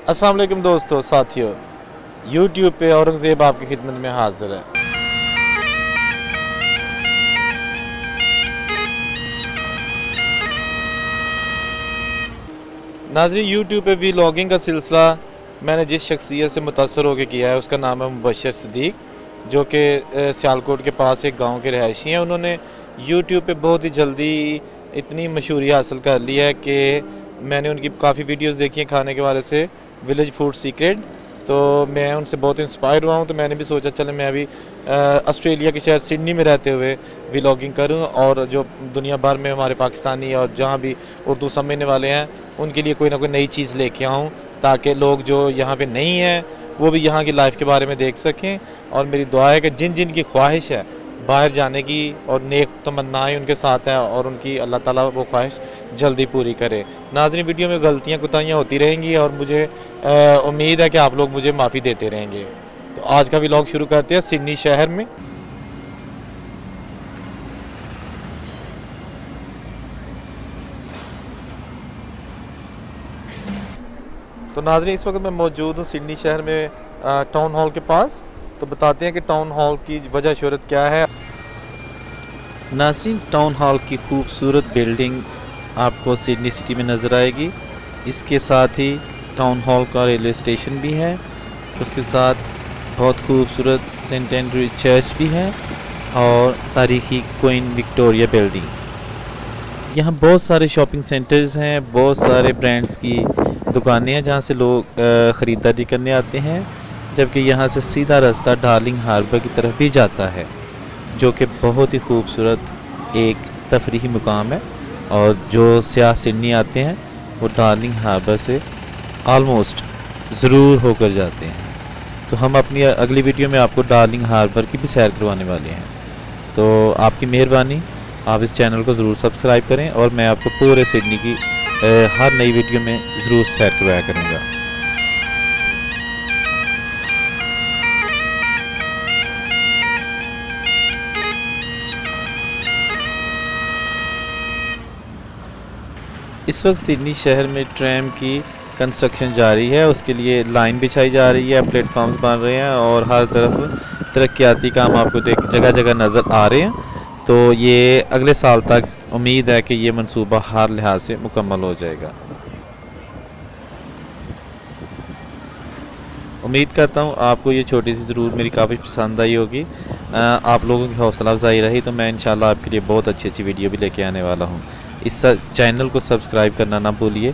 अस्सलाम वालेकुम दोस्तों साथियों, यूट्यूब पे औरंगज़ेब आपकी खिदमत में हाजिर है। नाज़रीन, यूट्यूब पे व्लॉगिंग का सिलसिला मैंने जिस शख्सियत से मुतासर होकर किया है उसका नाम है मुबशर सिद्दीक, जो कि सियालकोट के पास एक गांव के रहायशी हैं। उन्होंने यूट्यूब पे बहुत ही जल्दी इतनी मशहूरी हासिल कर ली है कि मैंने उनकी काफ़ी वीडियोस देखी हैं खाने के वाले से, विलेज फूड सीक्रेट। तो मैं उनसे बहुत इंस्पायर हुआ हूँ, तो मैंने भी सोचा चले मैं अभी ऑस्ट्रेलिया के शहर सिडनी में रहते हुए व्लॉगिंग करूँ और जो दुनिया भर में हमारे पाकिस्तानी और जहाँ भी उर्दू समझने वाले हैं उनके लिए कोई ना कोई नई चीज़ लेके आऊँ, ताकि लोग जो यहाँ पे नहीं हैं वो भी यहाँ की लाइफ के बारे में देख सकें। और मेरी दुआ है कि जिन जिन की ख्वाहिश है बाहर जाने की और नेक तमन्नाएं उनके साथ है और उनकी अल्लाह ताला वो ख्वाहिश जल्दी पूरी करे। नाज़रीन, वीडियो में गलतियाँ कोताहियाँ होती रहेंगी और मुझे उम्मीद है कि आप लोग मुझे माफ़ी देते रहेंगे। तो आज का व्लॉग शुरू करते हैं सिडनी शहर में। तो नाज़रीन, इस वक्त मैं मौजूद हूँ सिडनी शहर में टाउन हॉल के पास। तो बताते हैं कि टाउन हॉल की वजह शोहरत क्या है। नाज़रीन, टाउन हॉल की खूबसूरत बिल्डिंग आपको सिडनी सिटी में नज़र आएगी। इसके साथ ही टाउन हॉल का रेलवे स्टेशन भी है, उसके साथ बहुत खूबसूरत सेंट एंड्रू चर्च भी है और तारीखी क्वीन विक्टोरिया बिल्डिंग। यहाँ बहुत सारे शॉपिंग सेंटर्स हैं, बहुत सारे ब्रांड्स की दुकानें हैं जहाँ से लोग ख़रीदारी करने आते हैं, जबकि यहाँ से सीधा रास्ता डार्लिंग हार्बर की तरफ भी जाता है, जो कि बहुत ही खूबसूरत एक तफरीही मुकाम है। और जो सियाह सिडनी आते हैं वो डार्लिंग हार्बर से आलमोस्ट ज़रूर होकर जाते हैं। तो हम अपनी अगली वीडियो में आपको डार्लिंग हार्बर की भी सैर करवाने वाले हैं। तो आपकी मेहरबानी, आप इस चैनल को ज़रूर सब्सक्राइब करें और मैं आपको पूरे सिडनी की हर नई वीडियो में ज़रूर सैर करवाया करूँगा। इस वक्त सिडनी शहर में ट्रैम की कंस्ट्रक्शन जारी है, उसके लिए लाइन बिछाई जा रही है, प्लेटफॉर्म्स बन रहे हैं और हर तरफ तरक्याती काम आपको जगह जगह नज़र आ रहे हैं। तो ये अगले साल तक उम्मीद है कि ये मंसूबा हर लिहाज से मुकम्मल हो जाएगा। उम्मीद करता हूँ आपको ये छोटी सी ज़रूर मेरी काफ़ी पसंद आई होगी। आप लोगों की हौसला अफजाई रही तो मैं इंशाल्लाह आपके लिए बहुत अच्छी वीडियो भी लेके आने वाला हूँ। इस चैनल को सब्सक्राइब करना ना भूलिए।